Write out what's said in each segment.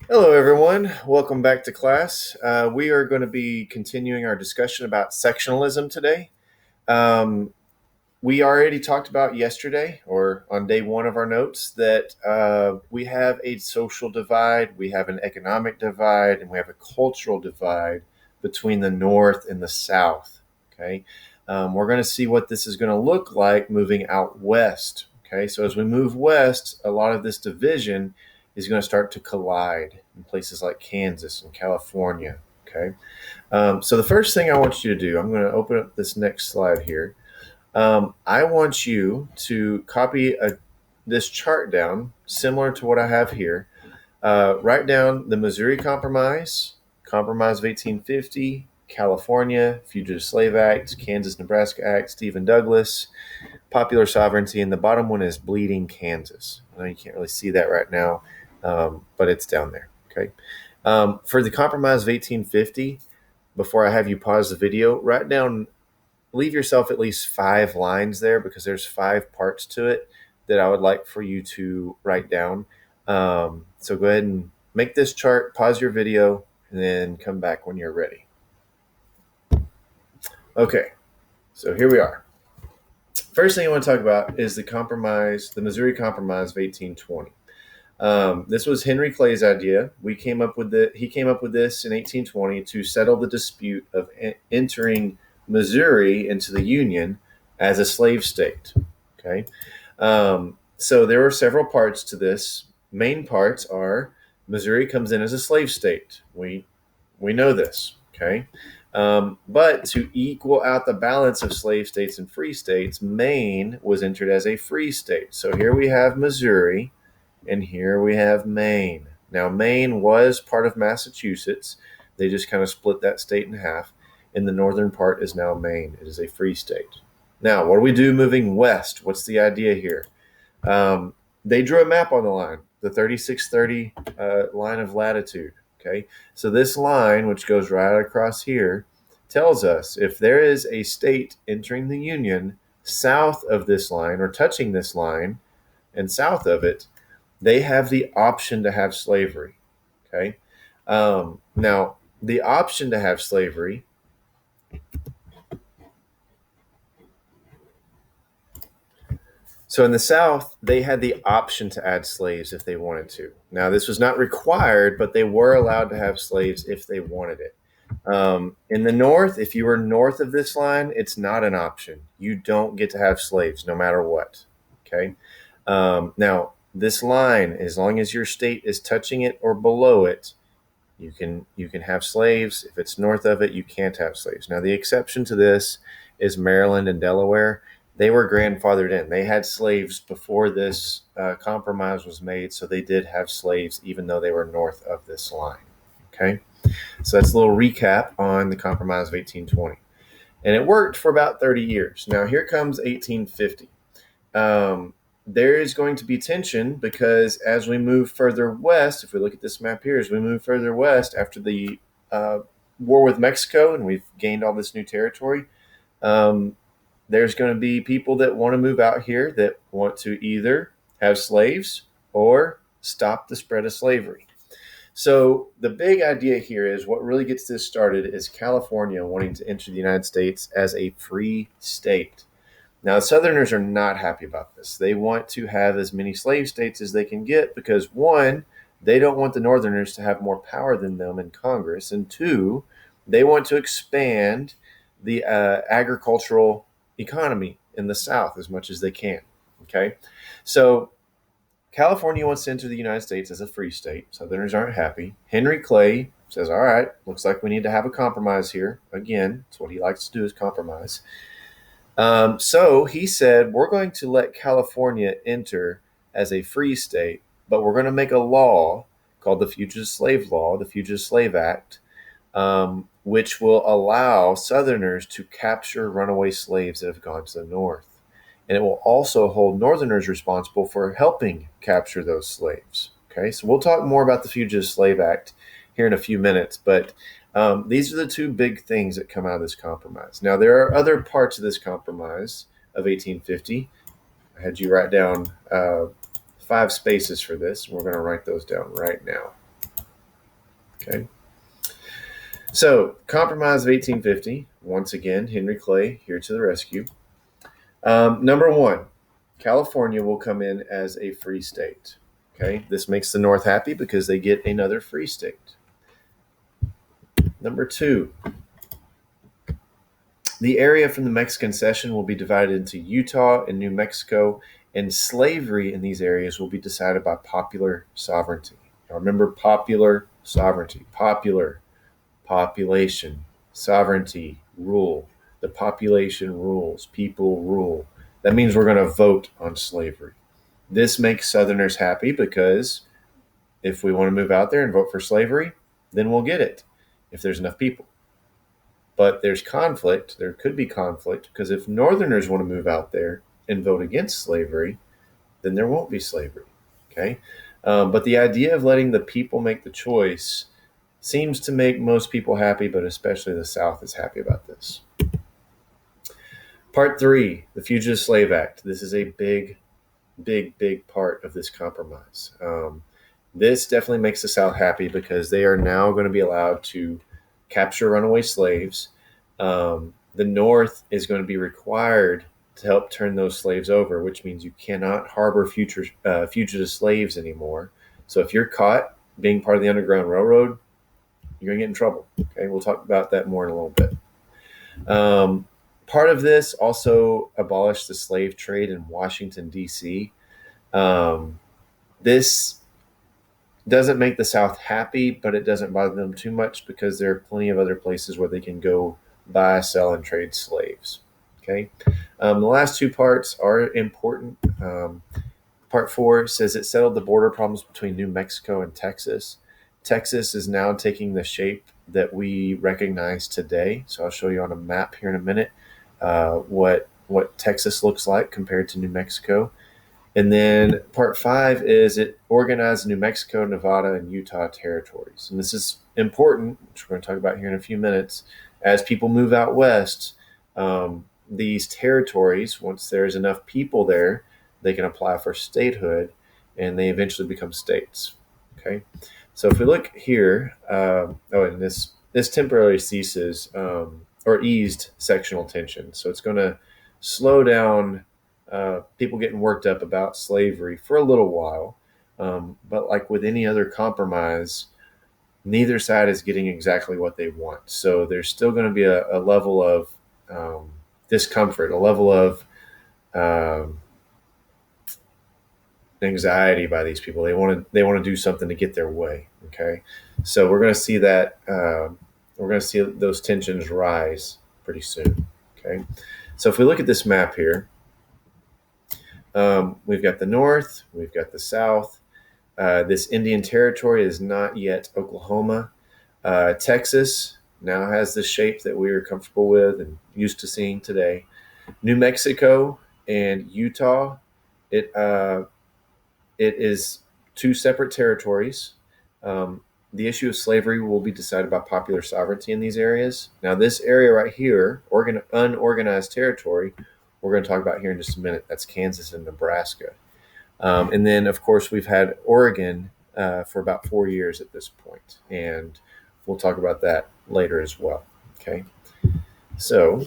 Hello, everyone. Welcome back to class. We are going to be continuing our discussion about sectionalism today. Um, we already talked about yesterday, or on day one of our notes, that we have a social divide, we have an economic divide, and we have a cultural divide between the North and the South. Okay. We're going to see what this is going to look like moving out west. Okay. So as we move west, a lot of this division is going to start to collide in places like Kansas and California. Okay. So the first thing I want you to do, I'm going to open up this next slide here. I want you to copy this chart down, similar to what I have here. Write down the Missouri Compromise, Compromise of 1850, California, Fugitive Slave Act, Kansas Nebraska Act, Stephen Douglas, Popular Sovereignty, and the bottom one is Bleeding Kansas. I know you can't really see that right now, but it's down there. Okay. For the Compromise of 1850, before I have you pause the video, write down, leave yourself at least 5 lines there because there's 5 parts to it that I would like for you to write down. So go ahead and make this chart, pause your video, and then come back when you're ready. Okay, so here we are. First thing I want to talk about is the Missouri Compromise of 1820. This was Henry Clay's idea. He came up with this in 1820 to settle the dispute of entering Missouri into the Union as a slave state. Okay, so there were several parts to this. Main parts are Missouri comes in as a slave state. We know this. Okay, but to equal out the balance of slave states and free states, Maine was entered as a free state. So here we have Missouri and here we have Maine. Now, Maine was part of Massachusetts. They just kind of split that state in half. And the northern part is now Maine. It is a free state. Now, what do we do moving west? What's the idea here? They drew a map on the line, the 3630 line of latitude. Okay. So this line, which goes right across here, tells us if there is a state entering the Union south of this line or touching this line and south of it, they have the option to have slavery. Okay. Now, the option to have slavery. So in the South, they had the option to add slaves if they wanted to. Now, this was not required, but they were allowed to have slaves if they wanted it. In the North, if you were north of this line, it's not an option. You don't get to have slaves no matter what. Okay. Now, this line, as long as your state is touching it or below it, you can have slaves. If it's north of it, you can't have slaves. Now, the exception to this is Maryland and Delaware. They were grandfathered in. They had slaves before this compromise was made, so they did have slaves even though they were north of this line. Okay, so that's a little recap on the Compromise of 1820, and it worked for about 30 years. Now here comes 1850. There is going to be tension because as we move further west, if we look at this map here, as we move further west after the war with Mexico and we've gained all this new territory, there's going to be people that want to move out here that want to either have slaves or stop the spread of slavery. So the big idea here is what really gets this started is California wanting to enter the United States as a free state. Now, the Southerners are not happy about this. They want to have as many slave states as they can get because, one, they don't want the Northerners to have more power than them in Congress, and two, they want to expand the agricultural economy in the South as much as they can. Okay, so California wants to enter the United States as a free state. Southerners aren't happy. Henry Clay says, all right, looks like we need to have a compromise here. Again, it's what he likes to do is compromise. So he said, we're going to let California enter as a free state, but we're going to make a law called the Fugitive Slave Law, the Fugitive Slave Act, which will allow Southerners to capture runaway slaves that have gone to the North. And it will also hold Northerners responsible for helping capture those slaves. Okay, so we'll talk more about the Fugitive Slave Act here in a few minutes, but these are the two big things that come out of this compromise. Now, there are other parts of this compromise of 1850. I had you write down 5 spaces for this. We're going to write those down right now. Okay. So, Compromise of 1850. Once again, Henry Clay here to the rescue. Number one, California will come in as a free state. Okay. This makes the North happy because they get another free state. Number two, the area from the Mexican cession will be divided into Utah and New Mexico, and slavery in these areas will be decided by popular sovereignty. Now remember, popular sovereignty, popular, population, sovereignty, rule. The population rules, people rule. That means we're going to vote on slavery. This makes Southerners happy because if we want to move out there and vote for slavery, then we'll get it if there's enough people. But there's conflict. There could be conflict because if Northerners want to move out there and vote against slavery, then there won't be slavery. Okay. But the idea of letting the people make the choice seems to make most people happy, but especially the South is happy about this. Part three, the Fugitive Slave Act. This is a big part of this compromise. This definitely makes the South happy because they are now going to be allowed to capture runaway slaves. The North is going to be required to help turn those slaves over, which means you cannot harbor fugitive slaves anymore. So if you're caught being part of the Underground Railroad, you're going to get in trouble. Okay, we'll talk about that more in a little bit. Part of this also abolished the slave trade in Washington, D.C. This doesn't make the South happy, but it doesn't bother them too much because there are plenty of other places where they can go buy, sell, and trade slaves. Okay. The last two parts are important. Part four says it settled the border problems between New Mexico and Texas. Texas is now taking the shape that we recognize today. So I'll show you on a map here in a minute what Texas looks like compared to New Mexico. And then part five is it organized New Mexico, Nevada, and Utah territories. And this is important, which we're going to talk about here in a few minutes. As people move out west, these territories, once there's enough people there, they can apply for statehood, and they eventually become states. Okay, so if we look here, and this temporarily ceases or eased sectional tension. So it's going to slow down people getting worked up about slavery for a little while. But like with any other compromise, neither side is getting exactly what they want. So there's still going to be a level of discomfort, a level of anxiety by these people. They want to do something to get their way. Okay, so we're going to see that we're going to see those tensions rise pretty soon. Okay, so if we look at this map here, we've got the North, we've got the South. This Indian Territory is not yet Oklahoma. Texas now has the shape that we are comfortable with and used to seeing today. New Mexico and Utah, it is two separate territories. The issue of slavery will be decided by popular sovereignty in these areas. Now, this area right here, unorganized territory, we're going to talk about here in just a minute. That's Kansas and Nebraska. And then, of course, we've had Oregon for about 4 years at this point, and we'll talk about that later as well. Okay, so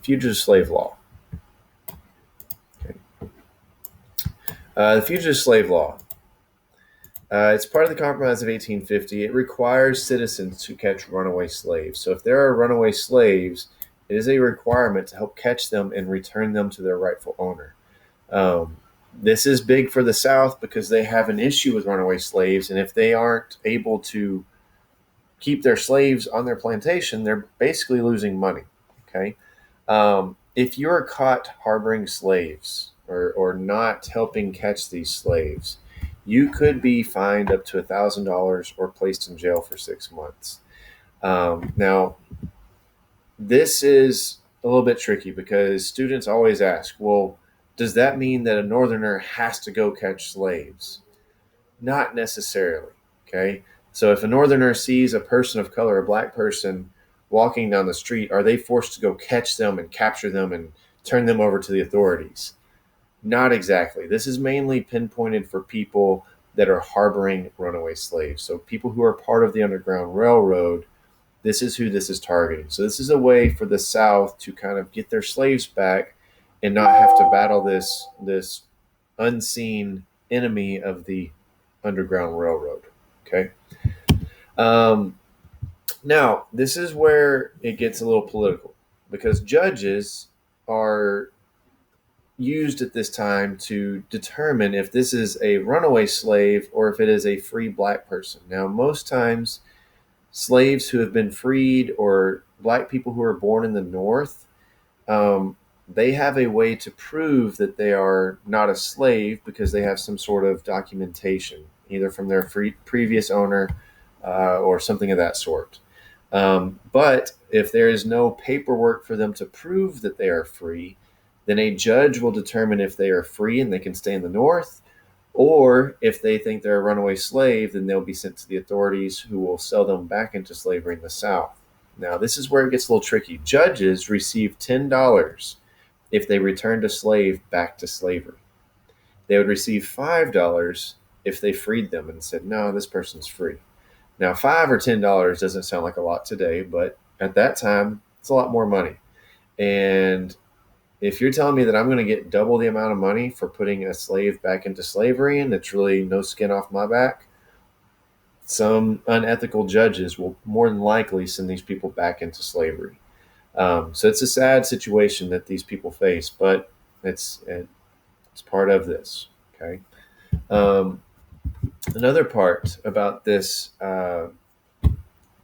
fugitive slave law. Okay. The fugitive slave law. It's part of the Compromise of 1850. It requires citizens to catch runaway slaves. So if there are runaway slaves, it is a requirement to help catch them and return them to their rightful owner. This is big for the South because they have an issue with runaway slaves, and if they aren't able to keep their slaves on their plantation, they're basically losing money. Okay, if you're caught harboring slaves or not helping catch these slaves, you could be fined up to $1,000 or placed in jail for 6 months. Now, this is a little bit tricky because students always ask, well, does that mean that a Northerner has to go catch slaves? Not necessarily, okay? So if a Northerner sees a person of color, a black person, walking down the street, are they forced to go catch them and capture them and turn them over to the authorities? Not exactly. This is mainly pinpointed for people that are harboring runaway slaves. So people who are part of the Underground Railroad, this is who this is targeting. So this is a way for the South to kind of get their slaves back and not have to battle this unseen enemy of the Underground Railroad. Okay. Um, Now, this is where it gets a little political because judges are used at this time to determine if this is a runaway slave or if it is a free black person. Now, most times, slaves who have been freed or black people who are born in the North, um, they have a way to prove that they are not a slave because they have some sort of documentation, either from their previous owner or something of that sort. But if there is no paperwork for them to prove that they are free, then a judge will determine if they are free and they can stay in the North, or if they think they're a runaway slave, then they'll be sent to the authorities who will sell them back into slavery in the South. Now, this is where it gets a little tricky. Judges receive $10 if they returned a slave back to slavery. They would receive $5 if they freed them and said, no, this person's free. Now, $5 or $10 doesn't sound like a lot today, but at that time, it's a lot more money. And if you're telling me that I'm going to get double the amount of money for putting a slave back into slavery and it's really no skin off my back, some unethical judges will more than likely send these people back into slavery. So it's a sad situation that these people face, but it's part of this. Okay. Um, Another part about this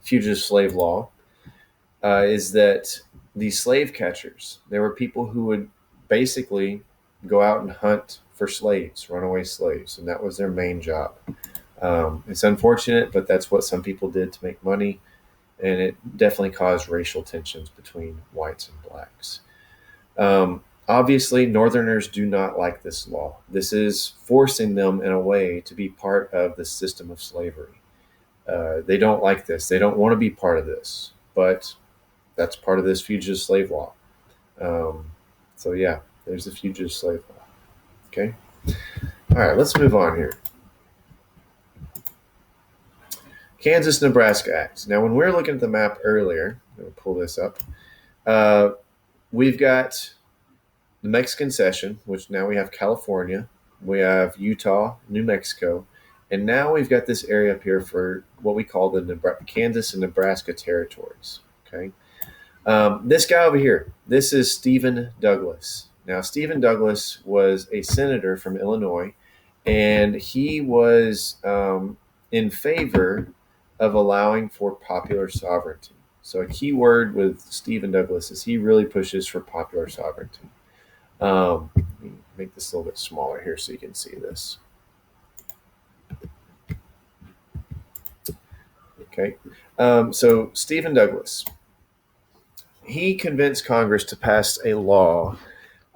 fugitive slave law is that these slave catchers, there were people who would basically go out and hunt for slaves, runaway slaves, and that was their main job. It's unfortunate, but that's what some people did to make money, and it definitely caused racial tensions between whites and blacks. Obviously, Northerners do not like this law. This is forcing them in a way to be part of the system of slavery. They don't like this. They don't want to be part of this, but that's part of this fugitive slave law. Um, so yeah, there's the fugitive slave law. Okay. All right, let's move on here. Kansas-Nebraska Act. Now, when we were looking at the map earlier, I'm going to pull this up. Uh, we've got the Mexican cession, which now we have California, we have Utah, New Mexico, and now we've got this area up here for what we call the Kansas and Nebraska territories. Okay. This guy over here, this is Stephen Douglas. Now, Stephen Douglas was a senator from Illinois, and he was in favor of allowing for popular sovereignty. So, a key word with Stephen Douglas is he really pushes for popular sovereignty. Let me make this a little bit smaller here so you can see this. Okay. So, Stephen Douglas, he convinced Congress to pass a law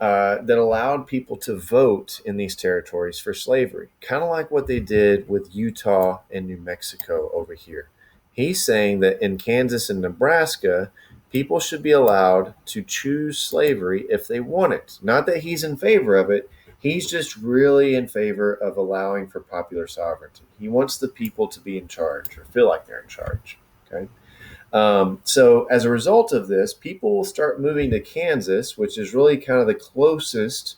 that allowed people to vote in these territories for slavery, kind of like what they did with Utah and New Mexico over here. He's saying that in Kansas and Nebraska, people should be allowed to choose slavery if they want it. Not that he's in favor of it. He's just really in favor of allowing for popular sovereignty. He wants the people to be in charge or feel like they're in charge. Okay. So as a result of this, people will start moving to Kansas, which is really kind of the closest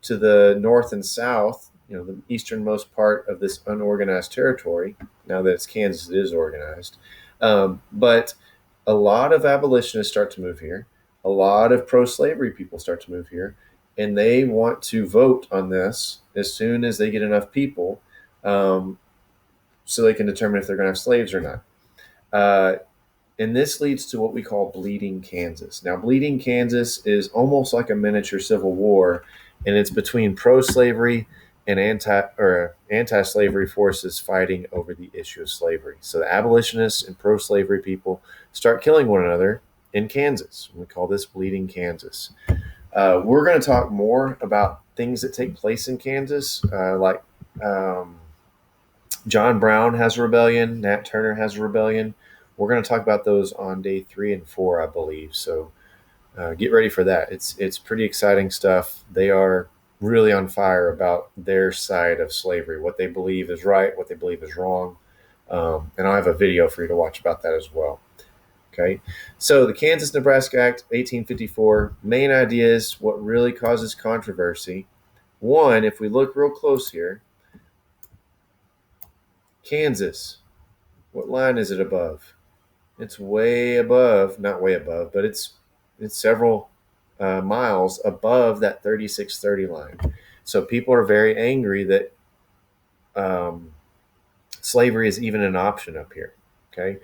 to the north and south, the easternmost part of this unorganized territory. Now that it's Kansas, it is organized. But a lot of abolitionists start to move here. A lot of pro-slavery people start to move here, and they want to vote on this as soon as they get enough people, so they can determine if they're going to have slaves or not. And this leads to what we call Bleeding Kansas. Now, Bleeding Kansas is almost like a miniature civil war, and it's between pro-slavery and anti-slavery forces fighting over the issue of slavery. So the abolitionists and pro-slavery people start killing one another in Kansas. We call this Bleeding Kansas. We're going to talk more about things that take place in Kansas, like John Brown has a rebellion, Nat Turner has a rebellion. We're going to talk about those on day 3 and 4, I believe. So get ready for that. It's pretty exciting stuff. They are really on fire about their side of slavery, what they believe is right, what they believe is wrong. And I'll have a video for you to watch about that as well. Okay. So the Kansas-Nebraska Act, 1854, main ideas, what really causes controversy. One, if we look real close here, Kansas, what line is it above? It's way above, not way above, but it's several miles above that 3630 line. So people are very angry that um, slavery is even an option up here. Okay.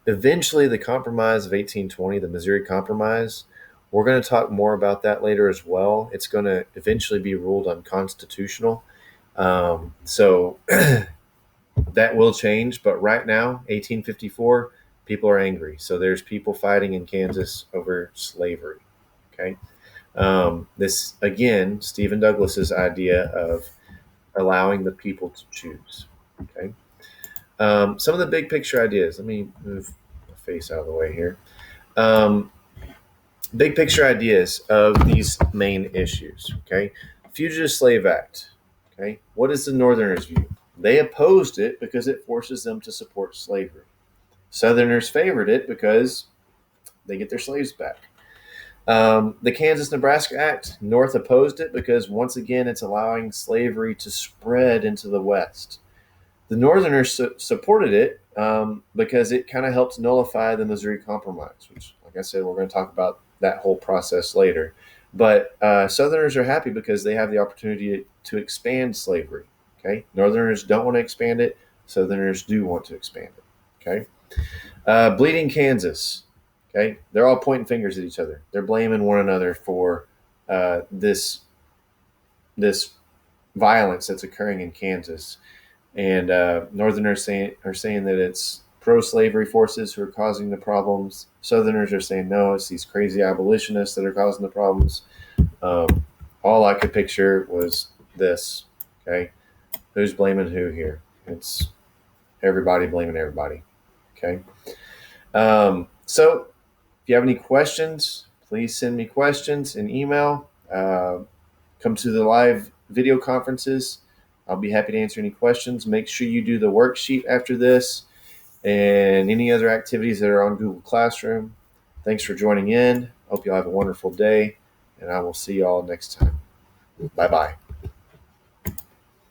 Eventually, the Compromise of 1820, the Missouri Compromise, we're going to talk more about that later as well. It's going to eventually be ruled unconstitutional. So that will change. But right now, 1854, people are angry. So there's people fighting in Kansas over slavery. Okay. This, again, Stephen Douglas's idea of allowing the people to choose. Okay. Some of the big picture ideas. Let me move my face out of the way here. Um, Big picture ideas of these main issues. Okay. Fugitive Slave Act. Okay. What is the Northerners' view? They opposed it because it forces them to support slavery. Southerners favored it because they get their slaves back. The Kansas-Nebraska Act, North opposed it because, once again, it's allowing slavery to spread into the West. The Northerners supported it because it kind of helped nullify the Missouri Compromise, which, like I said, we're going to talk about that whole process later. But Southerners are happy because they have the opportunity to expand slavery. Okay, Northerners don't want to expand it. Southerners do want to expand it. Okay, Bleeding Kansas. Okay, they're all pointing fingers at each other. They're blaming one another for this violence that's occurring in Kansas. And Northerners are saying that it's pro-slavery forces who are causing the problems. Southerners are saying no, it's these crazy abolitionists that are causing the problems. All I could picture was this. Okay, who's blaming who here? It's everybody blaming everybody. Okay. So if you have any questions, please send me questions in email. Come to the live video conferences. I'll be happy to answer any questions. Make sure you do the worksheet after this and any other activities that are on Google Classroom. Thanks for joining in. Hope you all have a wonderful day, and I will see you all next time. Bye-bye.